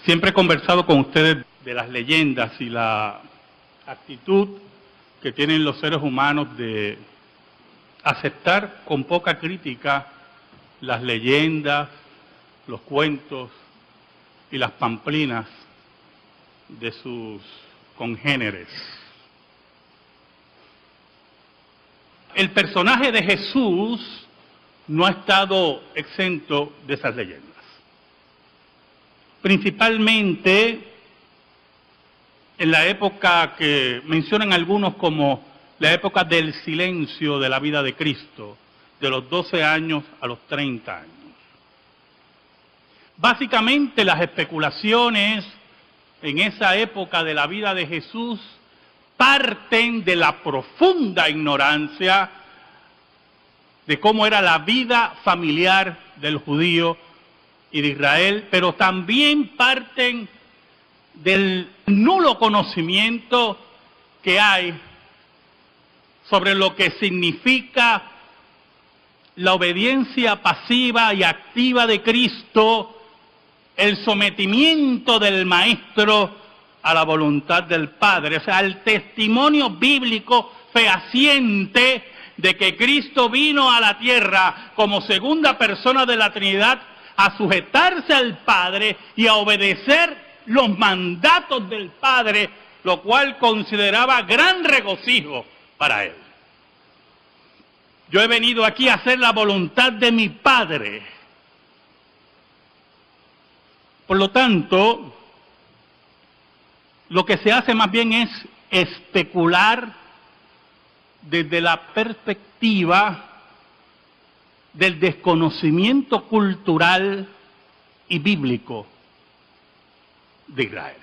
Siempre he conversado con ustedes de las leyendas y la actitud que tienen los seres humanos de aceptar con poca crítica las leyendas, los cuentos y las pamplinas de sus congéneres. El personaje de Jesús no ha estado exento de esas leyendas. Principalmente en la época que mencionan algunos como la época del silencio de la vida de Cristo, de los 12 años a los 30 años. Básicamente las especulaciones en esa época de la vida de Jesús parten de la profunda ignorancia de cómo era la vida familiar del judío y de Israel, pero también parten del nulo conocimiento que hay sobre lo que significa la obediencia pasiva y activa de Cristo, el sometimiento del Maestro a la voluntad del Padre, o sea, el testimonio bíblico fehaciente de que Cristo vino a la tierra como segunda persona de la Trinidad a sujetarse al Padre y a obedecer los mandatos del Padre, lo cual consideraba gran regocijo para él. Yo he venido aquí a hacer la voluntad de mi Padre. Por lo tanto, lo que se hace más bien es especular desde la perspectiva del desconocimiento cultural y bíblico de Israel.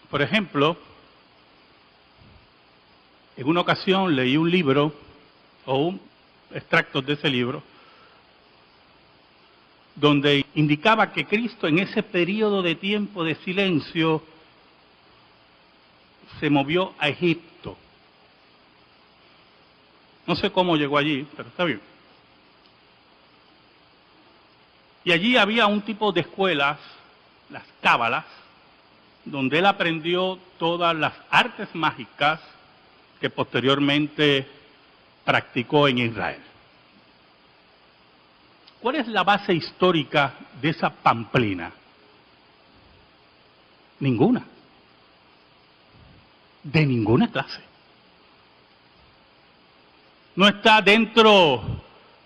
Por ejemplo, en una ocasión leí un libro, o un extracto de ese libro, donde indicaba que Cristo en ese periodo de tiempo de silencio se movió a Egipto. No sé cómo llegó allí, pero está bien. Y allí había un tipo de escuelas, las cábalas, donde él aprendió todas las artes mágicas que posteriormente practicó en Israel. ¿Cuál es la base histórica de esa pamplina? Ninguna. De ninguna clase. No está dentro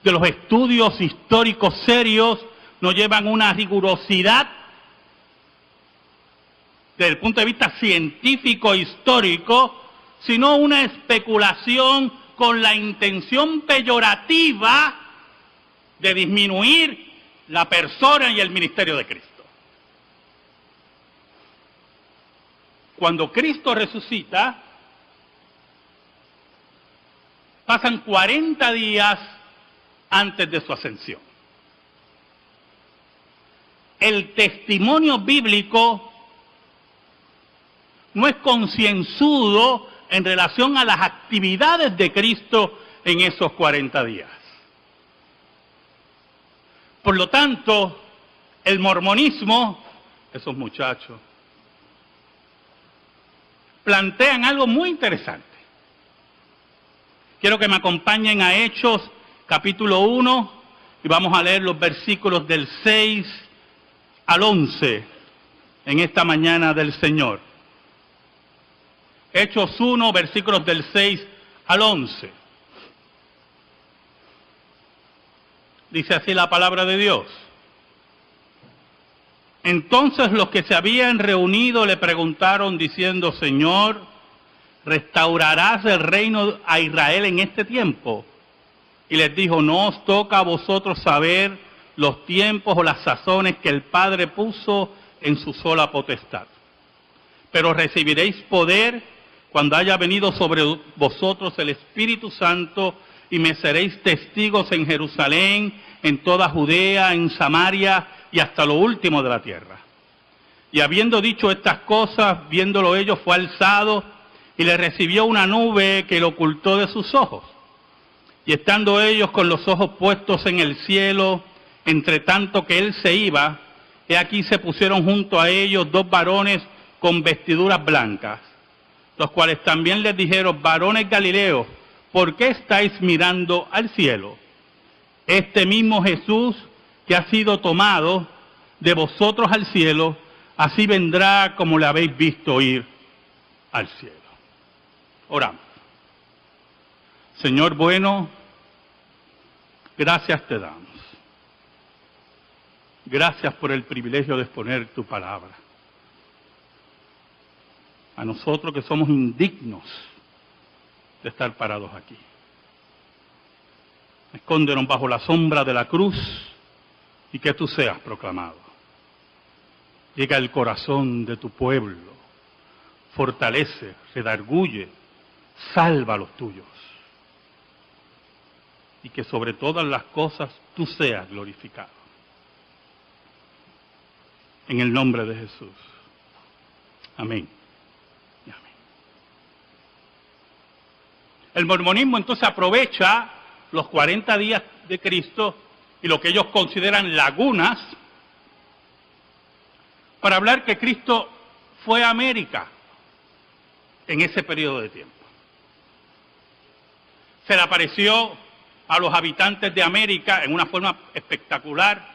de los estudios históricos serios, no llevan una rigurosidad desde el punto de vista científico histórico, sino una especulación con la intención peyorativa de disminuir la persona y el ministerio de Cristo. Cuando Cristo resucita, pasan 40 días antes de su ascensión. El testimonio bíblico no es concienzudo en relación a las actividades de Cristo en esos 40 días. Por lo tanto, el mormonismo, esos muchachos, plantean algo muy interesante. Quiero que me acompañen a Hechos, capítulo 1, y vamos a leer los versículos del 6 al 11 en esta mañana del Señor. Hechos 1, versículos del 6 al 11. Dice así la palabra de Dios. Entonces los que se habían reunido le preguntaron diciendo, Señor, ¿restaurarás el reino a Israel en este tiempo? Y les dijo, no os toca a vosotros saber los tiempos o las sazones que el Padre puso en su sola potestad. Pero recibiréis poder cuando haya venido sobre vosotros el Espíritu Santo, y me seréis testigos en Jerusalén, en toda Judea, en Samaria y hasta lo último de la tierra. Y habiendo dicho estas cosas, viéndolo ellos, fue alzado y le recibió una nube que lo ocultó de sus ojos. Y estando ellos con los ojos puestos en el cielo, entre tanto que él se iba, He aquí se pusieron junto a ellos 2 varones con vestiduras blancas, los cuales también les dijeron: varones Galileos, ¿por qué estáis mirando al cielo? Este mismo Jesús que ha sido tomado de vosotros al cielo, así vendrá como le habéis visto ir al cielo. Oramos. Señor bueno, gracias te damos. Gracias por el privilegio de exponer tu palabra. A nosotros que somos indignos de estar parados aquí. Escóndenos bajo la sombra de la cruz y que tú seas proclamado. Llega al corazón de tu pueblo, fortalece, redarguye, salva a los tuyos. Y que sobre todas las cosas tú seas glorificado. En el nombre de Jesús. Amén. Y amén. El mormonismo entonces aprovecha los 40 días de Cristo y lo que ellos consideran lagunas para hablar que Cristo fue a América en ese periodo de tiempo. Se le apareció a los habitantes de América en una forma espectacular.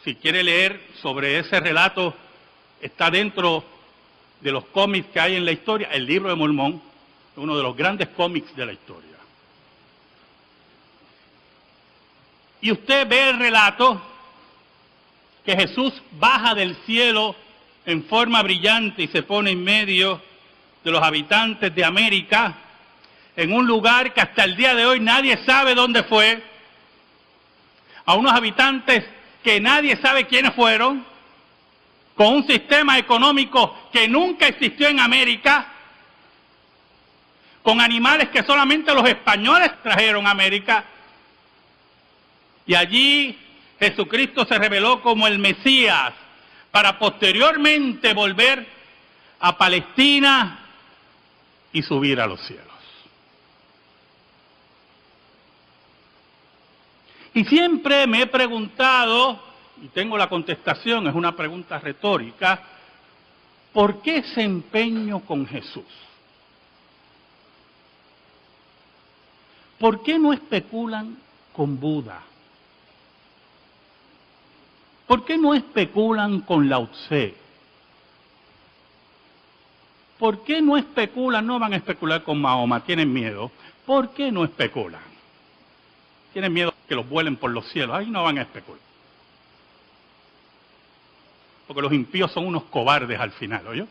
Si quiere leer sobre ese relato, está dentro de los cómics que hay en la historia. El Libro de Mormón, uno de los grandes cómics de la historia. Y usted ve el relato que Jesús baja del cielo en forma brillante y se pone en medio de los habitantes de América, en un lugar que hasta el día de hoy nadie sabe dónde fue, a unos habitantes que nadie sabe quiénes fueron, con un sistema económico que nunca existió en América, con animales que solamente los españoles trajeron a América, y allí Jesucristo se reveló como el Mesías, para posteriormente volver a Palestina y subir a los cielos. Y siempre me he preguntado, y tengo la contestación, es una pregunta retórica, ¿por qué ese empeño con Jesús? ¿Por qué no especulan con Buda? ¿Por qué no especulan con Lao Tse? ¿Por qué no especulan? No van a especular con Mahoma, tienen miedo. ¿Por qué no especulan? Tienen miedo que los vuelen por los cielos. Ahí no van a especular. Porque los impíos son unos cobardes al final, ¿oyó?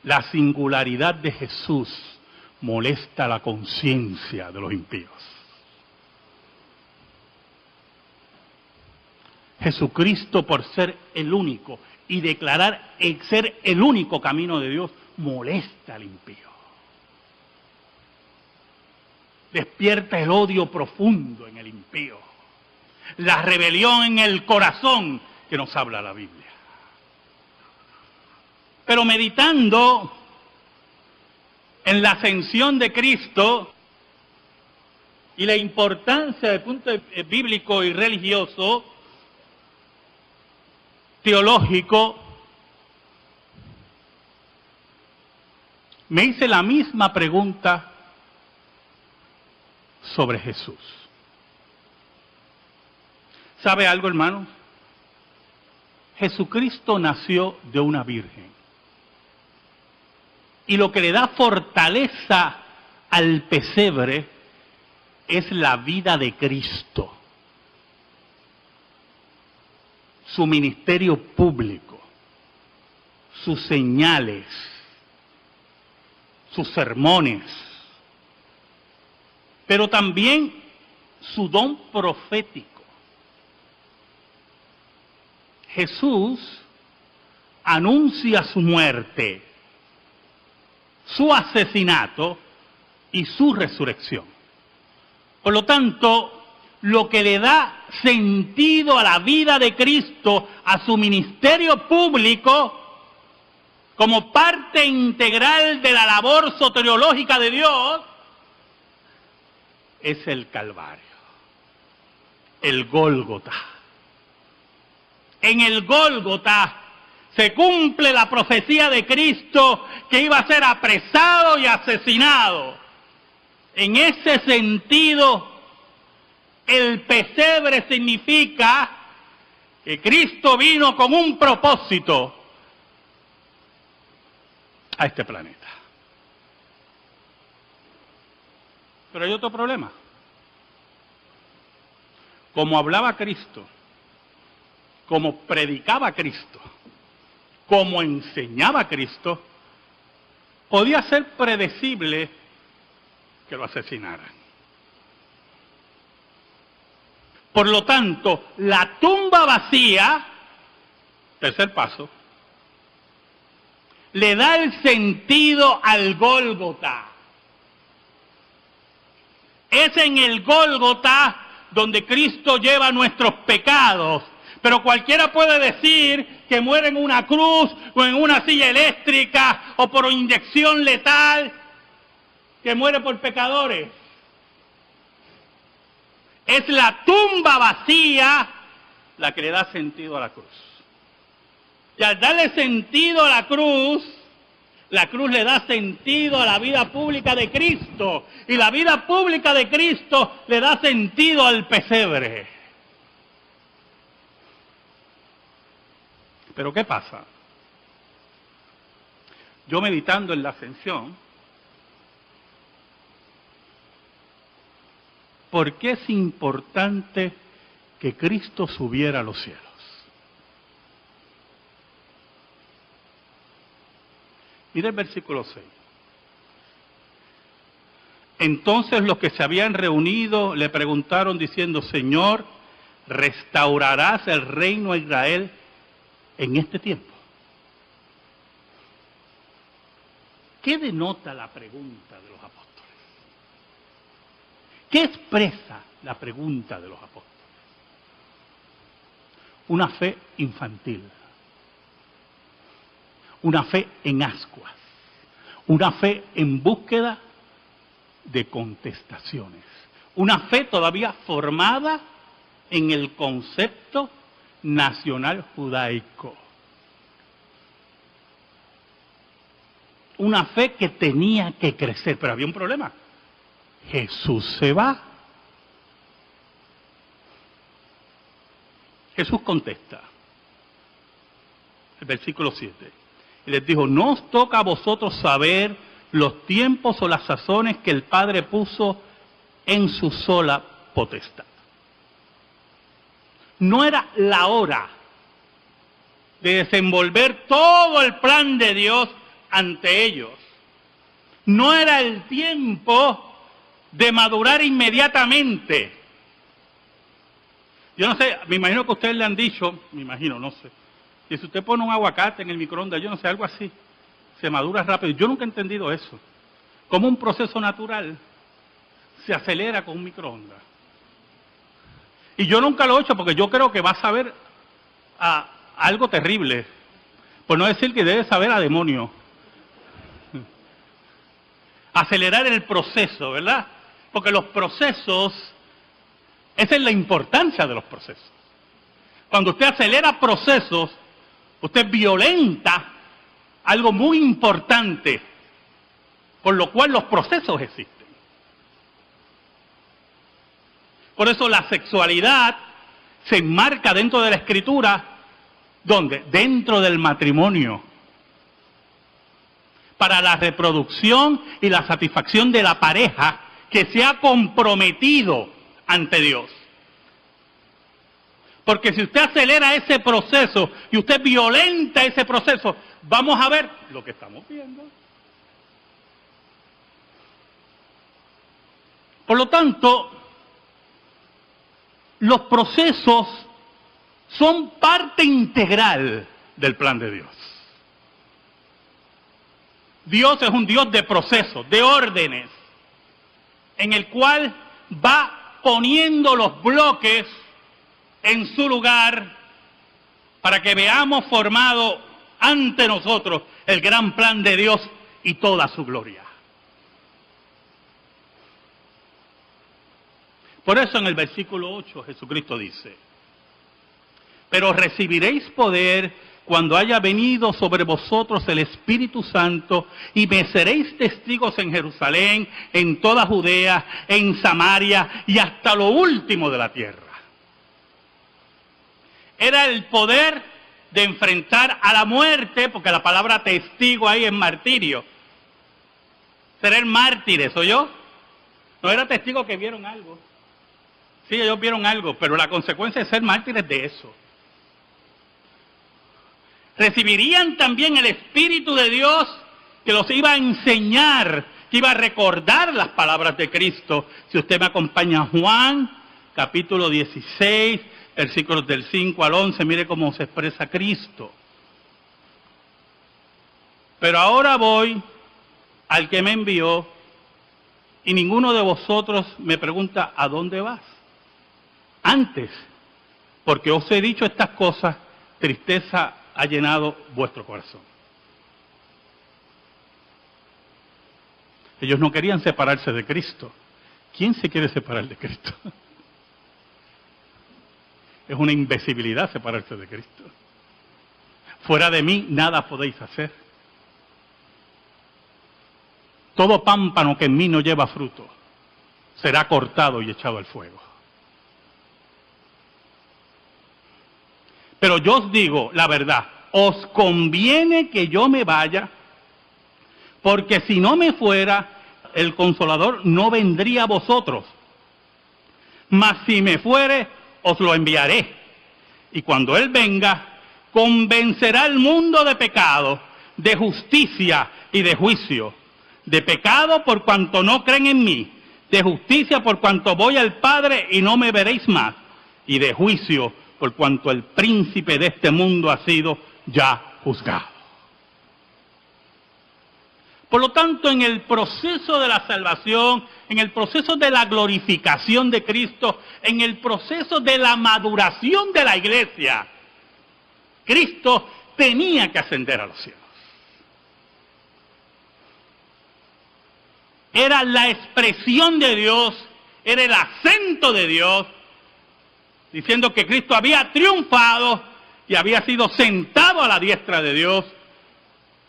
La singularidad de Jesús molesta la conciencia de los impíos. Jesucristo, por ser el único y declarar ser el único camino de Dios, molesta al impío. Despierta el odio profundo en el impío, la rebelión en el corazón que nos habla la Biblia. Pero meditando en la ascensión de Cristo y la importancia desde el punto bíblico y religioso, teológico, me hice la misma pregunta sobre Jesús. ¿Sabe algo, hermanos? Jesucristo nació de una virgen. Y lo que le da fortaleza al pesebre es la vida de Cristo. Su ministerio público, sus señales, sus sermones, pero también su don profético. Jesús anuncia su muerte, su asesinato y su resurrección. Por lo tanto, lo que le da sentido a la vida de Cristo, a su ministerio público, como parte integral de la labor soteriológica de Dios, es el Calvario, el Gólgota. En el Gólgota se cumple la profecía de Cristo que iba a ser apresado y asesinado. En ese sentido, el pesebre significa que Cristo vino con un propósito a este planeta. Pero hay otro problema. Como hablaba Cristo, como predicaba Cristo, como enseñaba Cristo, podía ser predecible que lo asesinaran. Por lo tanto, la tumba vacía, tercer paso, le da el sentido al Gólgota. Es en el Gólgota donde Cristo lleva nuestros pecados. Pero cualquiera puede decir que muere en una cruz o en una silla eléctrica o por inyección letal, que muere por pecadores. Es la tumba vacía la que le da sentido a la cruz. Y al darle sentido a la cruz le da sentido a la vida pública de Cristo. Y la vida pública de Cristo le da sentido al pesebre. Pero ¿qué pasa? Yo meditando en la ascensión, ¿por qué es importante que Cristo subiera a los cielos? Mira el versículo 6. Entonces los que se habían reunido le preguntaron diciendo, Señor, ¿restaurarás el reino a Israel en este tiempo? ¿Qué denota la pregunta de los apóstoles? ¿Qué expresa la pregunta de los apóstoles? Una fe infantil, una fe en ascuas, una fe en búsqueda de contestaciones, una fe todavía formada en el concepto nacional judaico. Una fe que tenía que crecer, pero había un problema. Jesús se va. Jesús contesta, el versículo 7, y les dijo, no os toca a vosotros saber los tiempos o las sazones que el Padre puso en su sola potestad. No era la hora de desenvolver todo el plan de Dios ante ellos. No era el tiempo de madurar inmediatamente. Yo no sé, me imagino que ustedes le han dicho, no sé, que si usted pone un aguacate en el microondas, yo no sé, algo así, se madura rápido. Yo nunca he entendido eso. Como un proceso natural se acelera con un microondas. Y yo nunca lo he hecho porque yo creo que va a saber a algo terrible. Por no decir que debe saber a demonio. Acelerar el proceso, ¿verdad? Porque los procesos, esa es la importancia de los procesos. Cuando usted acelera procesos, usted violenta algo muy importante, por lo cual los procesos existen. Por eso la sexualidad se enmarca dentro de la Escritura, ¿dónde? Dentro del matrimonio. Para la reproducción y la satisfacción de la pareja que se ha comprometido ante Dios. Porque si usted acelera ese proceso y usted violenta ese proceso, vamos a ver lo que estamos viendo. Por lo tanto, los procesos son parte integral del plan de Dios. Dios es un Dios de procesos, de órdenes, en el cual va poniendo los bloques en su lugar para que veamos formado ante nosotros el gran plan de Dios y toda su gloria. Por eso en el versículo 8 Jesucristo dice, pero recibiréis poder cuando haya venido sobre vosotros el Espíritu Santo, y me seréis testigos en Jerusalén, en toda Judea, en Samaria y hasta lo último de la tierra. Era el poder de enfrentar a la muerte, porque la palabra testigo ahí es martirio. Ser mártires, ¿soy yo? No era testigo que vieron algo. Sí, ellos vieron algo, pero la consecuencia de ser mártires de eso. Recibirían también el Espíritu de Dios que los iba a enseñar, que iba a recordar las palabras de Cristo. Si usted me acompaña a Juan, capítulo 16, versículos del 5 al 11, mire cómo se expresa Cristo. Pero ahora voy al que me envió, y ninguno de vosotros me pregunta, ¿a dónde vas? Antes, porque os he dicho estas cosas, tristeza ha llenado vuestro corazón. Ellos no querían separarse de Cristo. ¿Quién se quiere separar de Cristo? Es una imbecilidad separarse de Cristo. Fuera de mí nada podéis hacer. Todo pámpano que en mí no lleva fruto será cortado y echado al fuego. Pero yo os digo la verdad, os conviene que yo me vaya, porque si no me fuera, el Consolador no vendría a vosotros. Mas si me fuere, os lo enviaré. Y cuando Él venga, convencerá al mundo de pecado, de justicia y de juicio. De pecado por cuanto no creen en mí, de justicia por cuanto voy al Padre y no me veréis más, y de juicio por cuanto el príncipe de este mundo ha sido ya juzgado. Por lo tanto, en el proceso de la salvación, en el proceso de la glorificación de Cristo, en el proceso de la maduración de la iglesia, Cristo tenía que ascender a los cielos. Era la expresión de Dios, era el acento de Dios, diciendo que Cristo había triunfado y había sido sentado a la diestra de Dios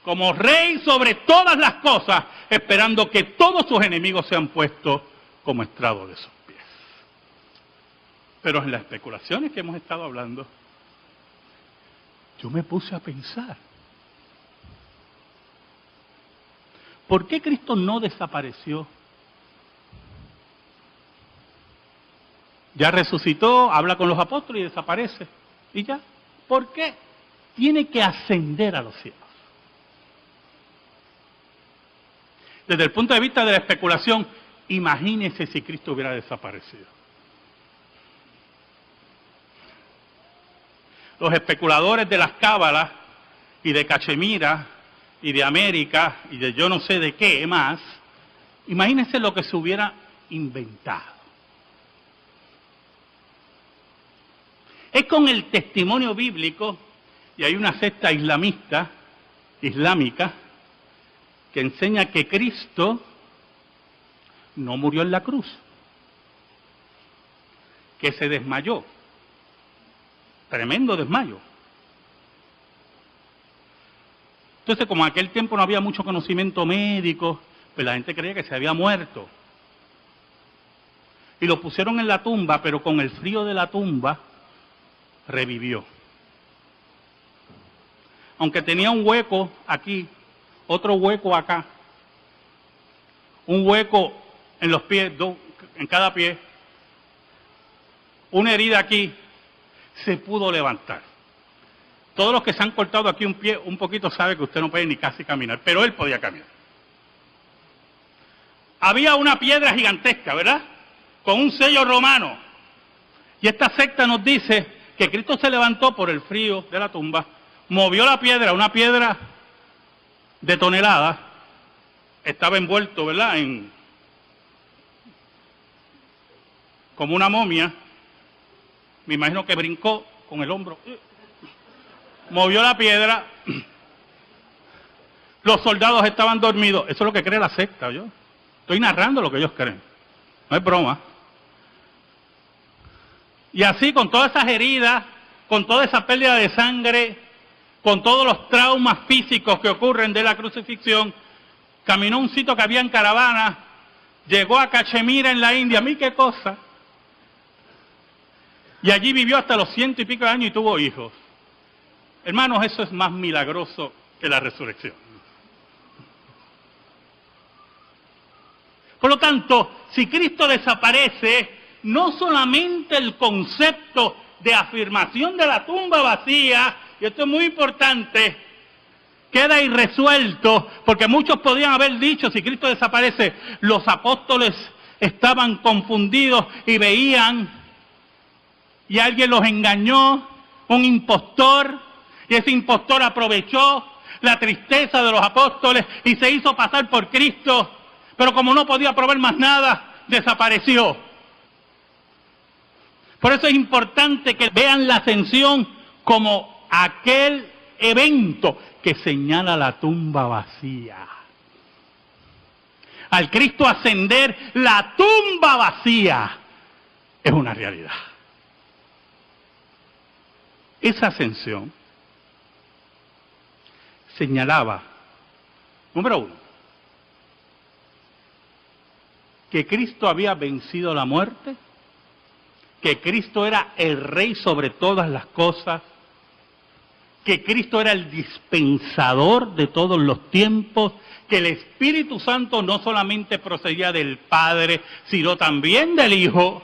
como rey sobre todas las cosas, esperando que todos sus enemigos sean puestos como estrado de sus pies. Pero en las especulaciones que hemos estado hablando, yo me puse a pensar, ¿por qué Cristo no desapareció? Ya resucitó, habla con los apóstoles y desaparece. ¿Y ya? ¿Por qué? Tiene que ascender a los cielos. Desde el punto de vista de la especulación, imagínese si Cristo hubiera desaparecido. Los especuladores de las cábalas y de Cachemira y de América y de yo no sé de qué más, imagínense lo que se hubiera inventado. Es con el testimonio bíblico, y hay una secta islámica, que enseña que Cristo no murió en la cruz, que se desmayó, tremendo desmayo. Entonces, como en aquel tiempo no había mucho conocimiento médico, pues la gente creía que se había muerto. Y lo pusieron en la tumba, pero con el frío de la tumba revivió. Aunque tenía un hueco aquí, otro hueco acá, un hueco en los pies, dos en cada pie, una herida aquí, se pudo levantar. Todos los que se han cortado aquí un pie un poquito saben que usted no puede ni casi caminar, pero él podía caminar. Había una piedra gigantesca, ¿verdad? Con un sello romano. Y esta secta nos dice que Cristo se levantó por el frío de la tumba, movió la piedra, una piedra de toneladas, estaba envuelto, ¿verdad?, como una momia. Me imagino que brincó con el hombro, movió la piedra, los soldados estaban dormidos. Eso es lo que cree la secta, yo estoy narrando lo que ellos creen, no es broma. Y así, con todas esas heridas, con toda esa pérdida de sangre, con todos los traumas físicos que ocurren de la crucifixión, caminó a un sitio que había en caravana, llegó a Cachemira en la India, ¿mí qué cosa? Y allí vivió hasta los 100 y pico de años y tuvo hijos. Hermanos, eso es más milagroso que la resurrección. Por lo tanto, si Cristo desaparece, no solamente el concepto de afirmación de la tumba vacía, y esto es muy importante, queda irresuelto, porque muchos podrían haber dicho, si Cristo desaparece, los apóstoles estaban confundidos y veían, y alguien los engañó, un impostor, y ese impostor aprovechó la tristeza de los apóstoles y se hizo pasar por Cristo, pero como no podía probar más nada, desapareció. Por eso es importante que vean la ascensión como aquel evento que señala la tumba vacía. Al Cristo ascender, la tumba vacía es una realidad. Esa ascensión señalaba, número uno, que Cristo había vencido la muerte, que Cristo era el Rey sobre todas las cosas, que Cristo era el dispensador de todos los tiempos, que el Espíritu Santo no solamente procedía del Padre, sino también del Hijo,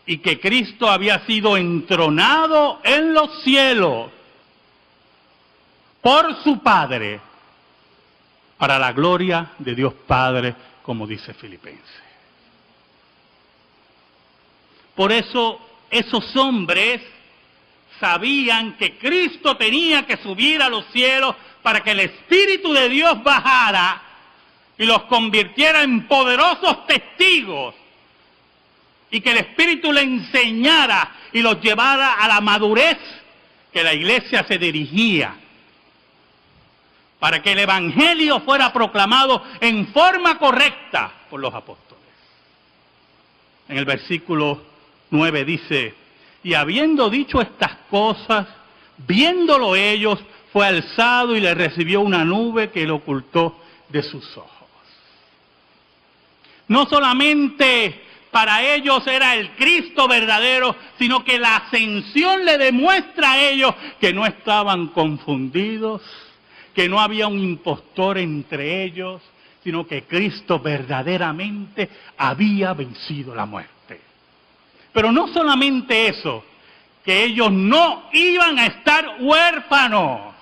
y que Cristo había sido entronado en los cielos por su Padre, para la gloria de Dios Padre, como dice Filipenses. Por eso esos hombres sabían que Cristo tenía que subir a los cielos para que el Espíritu de Dios bajara y los convirtiera en poderosos testigos, y que el Espíritu le enseñara y los llevara a la madurez que la iglesia se dirigía, para que el Evangelio fuera proclamado en forma correcta por los apóstoles. En el versículo 9 dice, y habiendo dicho estas cosas, viéndolo ellos, fue alzado y le recibió una nube que lo ocultó de sus ojos. No solamente para ellos era el Cristo verdadero, sino que la ascensión le demuestra a ellos que no estaban confundidos, que no había un impostor entre ellos, sino que Cristo verdaderamente había vencido la muerte. Pero no solamente eso, que ellos no iban a estar huérfanos,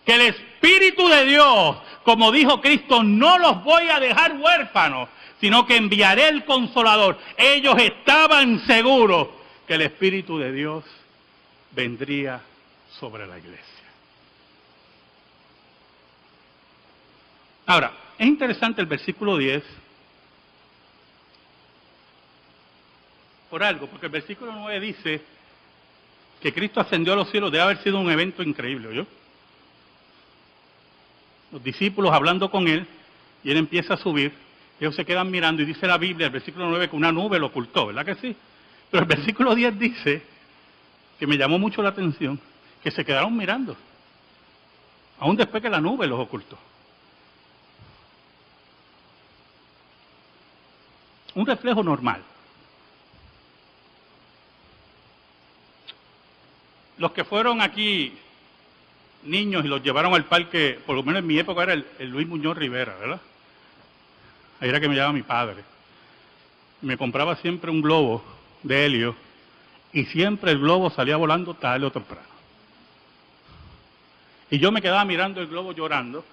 que el Espíritu de Dios, como dijo Cristo, no los voy a dejar huérfanos, sino que enviaré el Consolador. Ellos estaban seguros que el Espíritu de Dios vendría sobre la iglesia. Ahora, es interesante el versículo 10, por algo, porque el versículo 9 dice que Cristo ascendió a los cielos. Debe haber sido un evento increíble, ¿oyó? Los discípulos hablando con él, y él empieza a subir, ellos se quedan mirando, y dice la Biblia, el versículo 9, que una nube lo ocultó, ¿verdad que sí? Pero el versículo 10 dice, que me llamó mucho la atención, que se quedaron mirando, aún después que la nube los ocultó. Un reflejo normal. Los que fueron aquí niños y los llevaron al parque, por lo menos en mi época era el Luis Muñoz Rivera, ¿verdad? Ahí era que me llevaba mi padre. Me compraba siempre un globo de helio y siempre el globo salía volando tarde o temprano. Y yo me quedaba mirando el globo llorando,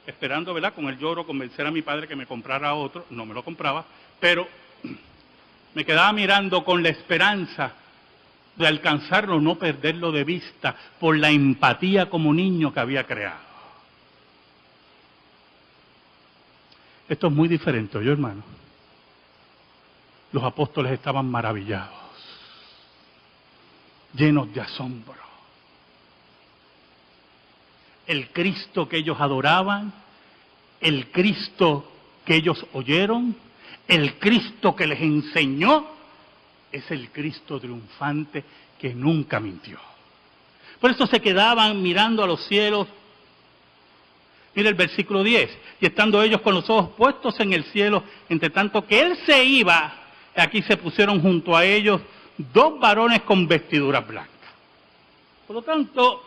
esperando, ¿verdad?, con el lloro convencer a mi padre que me comprara otro. No me lo compraba, pero me quedaba mirando con la esperanza de alcanzarlo, no perderlo de vista, por la empatía como niño que había creado. Esto es muy diferente, ¿oyó, hermano? Los apóstoles estaban maravillados, llenos de asombro. El Cristo que ellos adoraban, el Cristo que ellos oyeron, el Cristo que les enseñó, es el Cristo triunfante que nunca mintió. Por eso se quedaban mirando a los cielos. Mira el versículo 10. Y estando ellos con los ojos puestos en el cielo, entre tanto que él se iba, aquí se pusieron junto a ellos 2 varones con vestiduras blancas. Por lo tanto,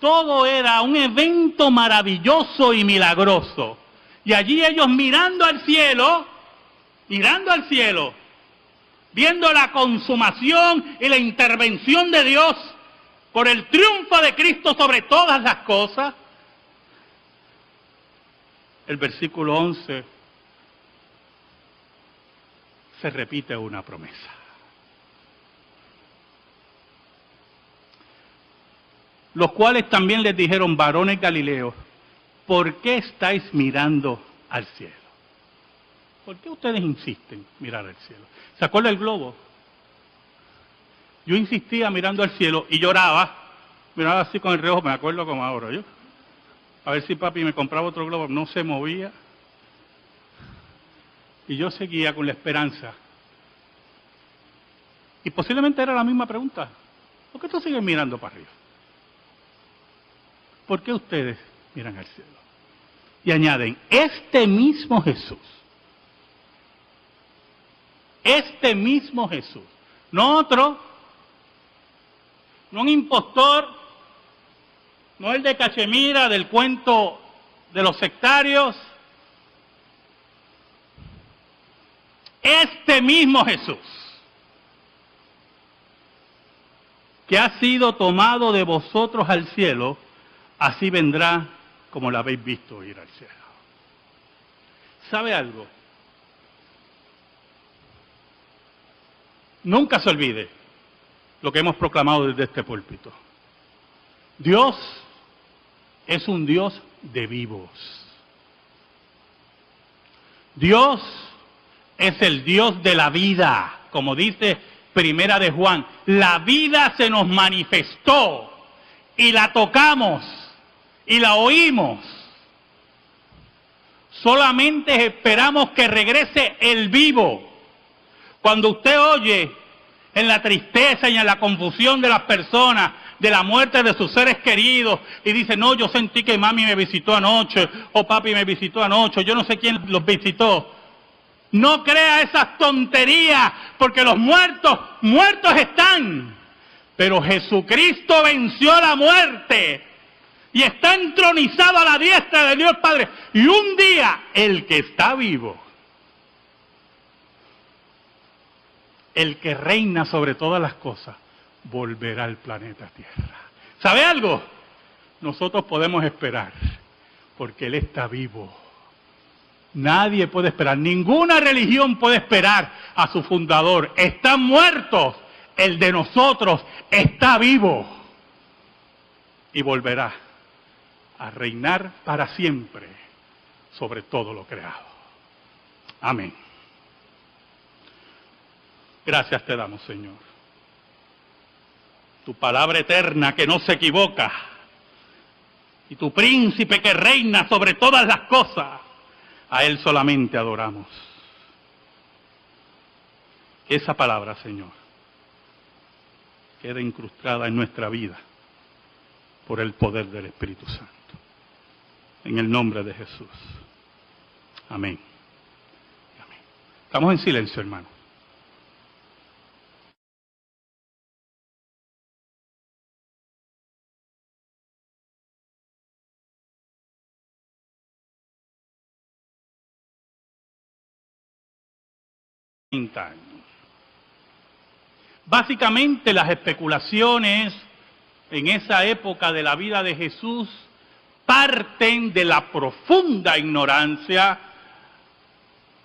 todo era un evento maravilloso y milagroso. Y allí ellos mirando al cielo, viendo la consumación y la intervención de Dios por el triunfo de Cristo sobre todas las cosas. El versículo 11 se repite una promesa. Los cuales también les dijeron, varones galileos, ¿por qué estáis mirando al cielo? ¿Por qué ustedes insisten en mirar al cielo? ¿Se acuerda el globo? Yo insistía mirando al cielo y lloraba, miraba así con el reojo, me acuerdo como ahora, yo. A ver si papi me compraba otro globo, no se movía. Y yo seguía con la esperanza. Y posiblemente era la misma pregunta. ¿Por qué tú sigues mirando para arriba? ¿Por qué ustedes miran al cielo? Y añaden, este mismo Jesús, no otro, no un impostor, no el de Cachemira, del cuento de los sectarios, este mismo Jesús, que ha sido tomado de vosotros al cielo, así vendrá como lo habéis visto ir al cielo. ¿Sabe algo? Nunca se olvide lo que hemos proclamado desde este púlpito. Dios es un Dios de vivos. Dios es el Dios de la vida, como dice Primera de Juan. La vida se nos manifestó y la tocamos y la oímos. Solamente esperamos que regrese el vivo. Cuando usted oye en la tristeza y en la confusión de las personas, de la muerte de sus seres queridos, y dice, no, yo sentí que mami me visitó anoche, o papi me visitó anoche, yo no sé quién los visitó. No crea esas tonterías, porque los muertos están. Pero Jesucristo venció la muerte y está entronizado a la diestra de Dios Padre. Y un día, el que está vivo, el que reina sobre todas las cosas, volverá al planeta Tierra. ¿Sabe algo? Nosotros podemos esperar, porque Él está vivo. Nadie puede esperar, ninguna religión puede esperar a su fundador. Están muertos, el de nosotros está vivo y volverá a reinar para siempre sobre todo lo creado. Amén. Gracias te damos, Señor. Tu palabra eterna que no se equivoca y tu príncipe que reina sobre todas las cosas, a Él solamente adoramos. Que esa palabra, Señor, quede incrustada en nuestra vida por el poder del Espíritu Santo. En el nombre de Jesús. Amén. Amén. Estamos en silencio, hermano. Años. Básicamente las especulaciones en esa época de la vida de Jesús parten de la profunda ignorancia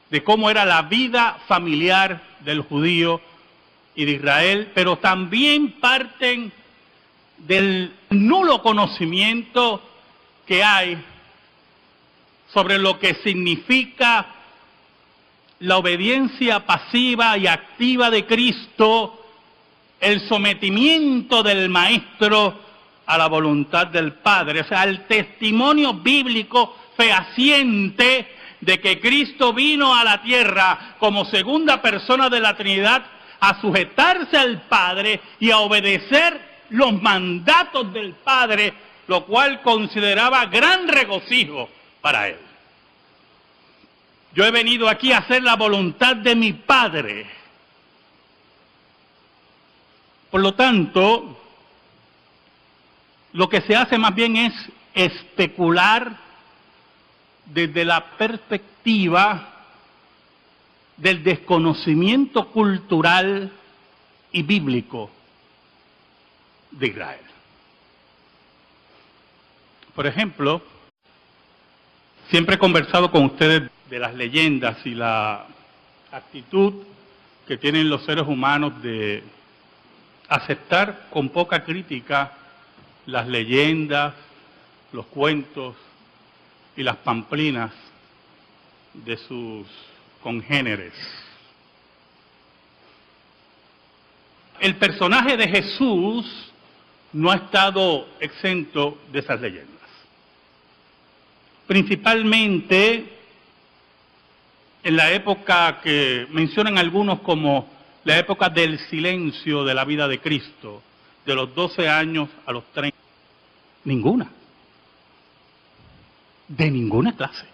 de cómo era la vida familiar del judío y de Israel, pero también parten del nulo conocimiento que hay sobre lo que significa la obediencia pasiva y activa de Cristo, el sometimiento del Maestro a la voluntad del Padre. O sea, el testimonio bíblico fehaciente de que Cristo vino a la tierra como segunda persona de la Trinidad a sujetarse al Padre y a obedecer los mandatos del Padre, lo cual consideraba gran regocijo para él. Yo he venido aquí a hacer la voluntad de mi Padre. Por lo tanto, lo que se hace más bien es especular desde la perspectiva del desconocimiento cultural y bíblico de Israel. Por ejemplo, siempre he conversado con ustedes de las leyendas y la actitud que tienen los seres humanos de aceptar con poca crítica las leyendas, los cuentos y las pamplinas de sus congéneres. El personaje de Jesús no ha estado exento de esas leyendas. Principalmente en la época que mencionan algunos como la época del silencio de la vida de Cristo, de los 12 años a los 30. Ninguna. De ninguna clase.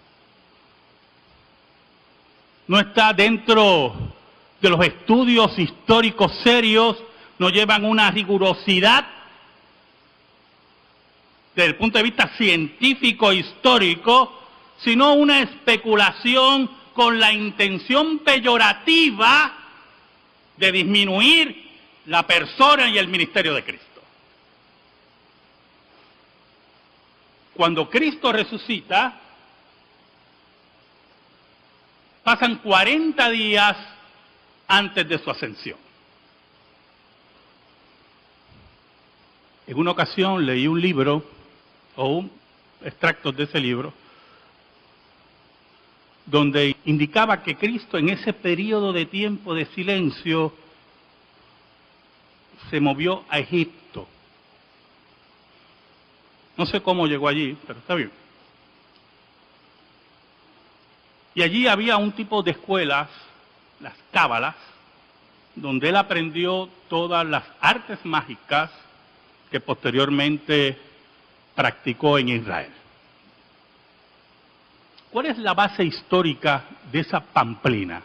No está dentro de los estudios históricos serios, no llevan una rigurosidad desde el punto de vista científico histórico, sino una especulación con la intención peyorativa de disminuir la persona y el ministerio de Cristo. Cuando Cristo resucita, pasan 40 días antes de su ascensión. En una ocasión leí un libro, o un extracto de ese libro, donde indicaba que Cristo en ese periodo de tiempo de silencio se movió a Egipto. No sé cómo llegó allí, pero está bien. Y allí había un tipo de escuelas, las cábalas, donde él aprendió todas las artes mágicas que posteriormente practicó en Israel. ¿Cuál es la base histórica de esa pamplina?